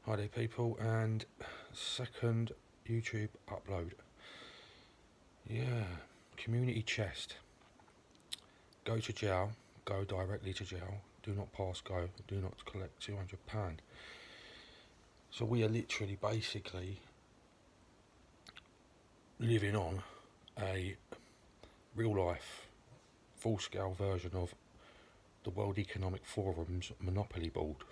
Hi there people, and second YouTube upload. Yeah, community chest. Go to jail, go directly to jail, do not pass go, do not collect £200. So we are literally basically living on a real life, full scale version of the World Economic Forum's Monopoly Board.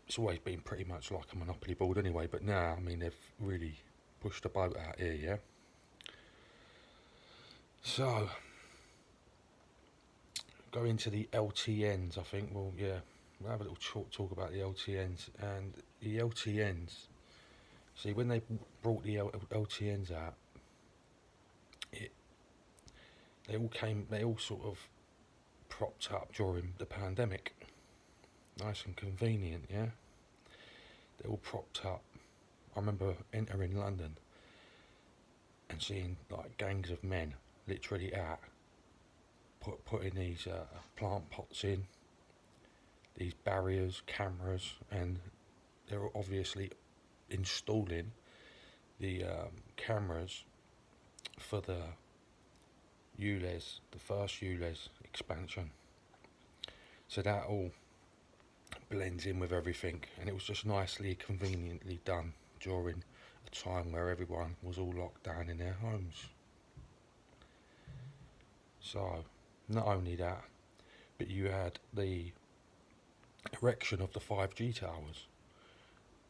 It's always been pretty much like a Monopoly board anyway, but now, I mean, they've really pushed the boat out here, yeah? So, go into the LTNs, I think. Well, yeah, we'll have a little talk about the LTNs. And the LTNs, see, when they brought the LTNs out, it, they all sort of propped up during the pandemic. Nice and convenient, yeah? They all propped up. I remember entering London and seeing like gangs of men literally out putting these plant pots in, these barriers, cameras, and they're obviously installing the cameras for the ULIES, the first ULIES expansion. So that all blends in with everything, and it was just nicely, conveniently done during a time where everyone was all locked down in their homes. So, not only that, but you had the erection of the 5G towers.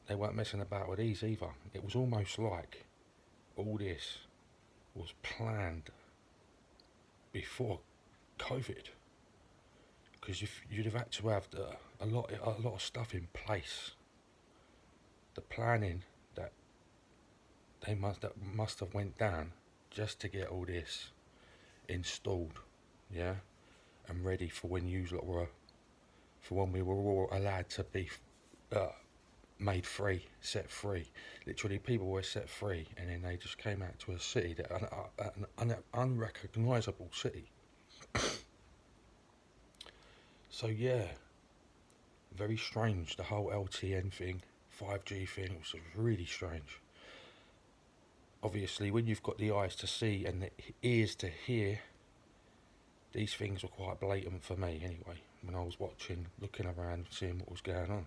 They weren't messing about with these either. It was almost like all this was planned before COVID, because you'd have had to have a lot of stuff in place. The planning that must have went down just to get all this installed, yeah, and ready for when we were all allowed to be made free, set free. Literally, people were set free, and then they just came out to a city an unrecognisable city. So yeah, very strange. The whole LTN thing, 5G thing, was really strange. Obviously, when you've got the eyes to see and the ears to hear, these things were quite blatant for me anyway, when I was watching, looking around, seeing what was going on.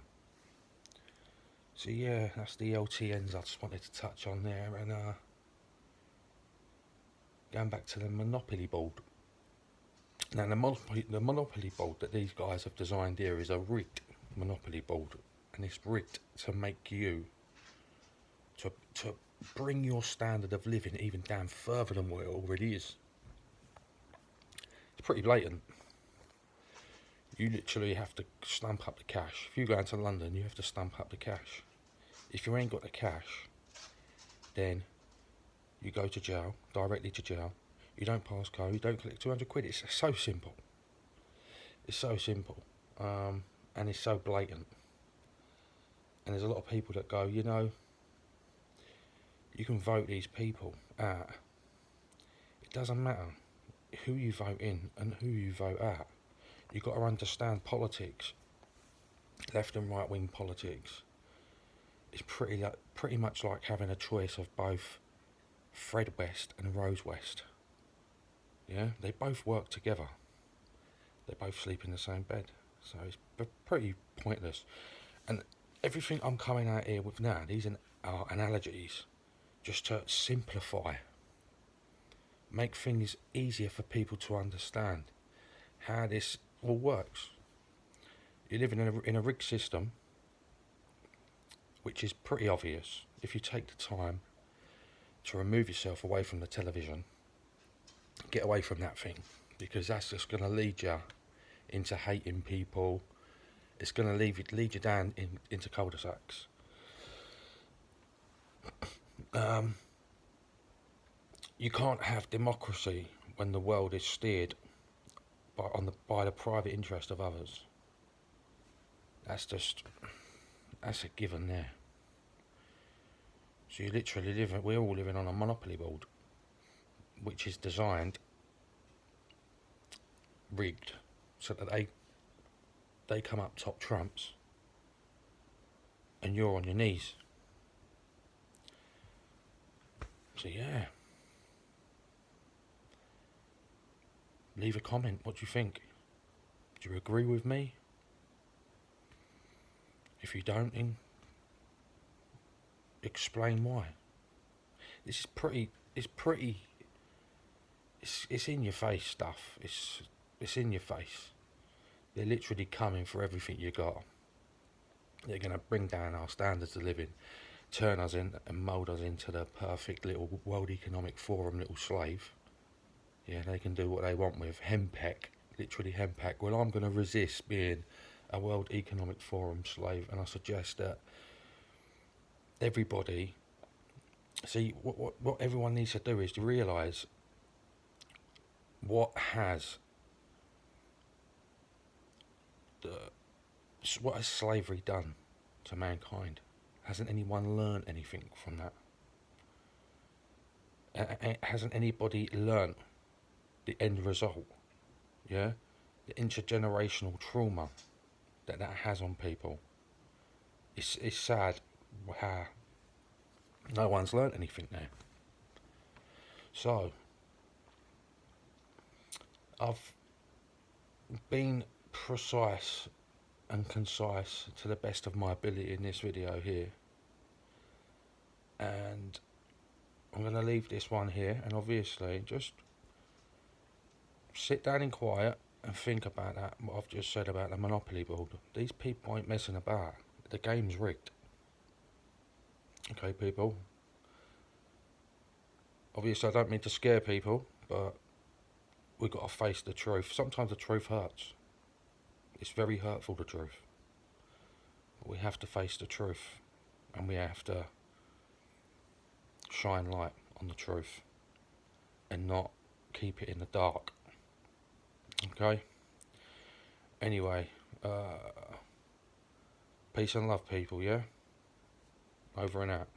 So yeah, that's the LTNs I just wanted to touch on there, and going back to the Monopoly board. Now the Monopoly board that these guys have designed here is a rigged Monopoly board, and it's rigged to make you, to bring your standard of living even down further than what it already is. It's pretty blatant. You literally have to stamp up the cash. If you go into London, you have to stamp up the cash. If you ain't got the cash, then you go to jail, directly to jail. You don't pass go, you don't collect 200 quid. It's so simple. It's so simple. And it's so blatant. And there's a lot of people that go, you know, you can vote these people out. It doesn't matter who you vote in and who you vote out. You've got to understand politics, left and right wing politics. It's pretty much like having a choice of both Fred West and Rose West. Yeah, they both work together. They both sleep in the same bed. So it's pretty pointless. And everything I'm coming out here with now, these are analogies, just to simplify, make things easier for people to understand how this all works. You're living in a rigged system, which is pretty obvious if you take the time to remove yourself away from the television, get away from that thing, because that's just going to lead you into hating people. It's going to lead you down into cul-de-sacs. You can't have democracy when the world is steered by the private interest of others. That's a given there. So we're all living on a monopoly board, which is designed, rigged, so that they come up top trumps, and you're on your knees. So yeah, leave a comment. What do you think? Do you agree with me? If you don't, then explain why. This is pretty. It's in your face stuff. It's in your face. They're literally coming for everything you got. They're going to bring down our standards of living, turn us in and mould us into the perfect little World Economic Forum little slave. Yeah, they can do what they want with HEMPEC, literally HEMPEC. Well, I'm going to resist being a World Economic Forum slave, and I suggest that everybody, see, what everyone needs to do is to realise what has slavery done to mankind. Hasn't anyone learned anything from that? Hasn't anybody learnt the end result? Yeah, the intergenerational trauma that has on people. It's sad how no one's learnt anything there. So I've been precise and concise to the best of my ability in this video here, and I'm going to leave this one here, and obviously just sit down in quiet and think about that, what I've just said about the Monopoly board. These people ain't messing about. The game's rigged. Okay, people. Obviously I don't mean to scare people, but we've got to face the truth. Sometimes the truth hurts. It's very hurtful, the truth. But we have to face the truth, and we have to shine light on the truth and not keep it in the dark. Okay? Anyway, peace and love, people, yeah? Over and out.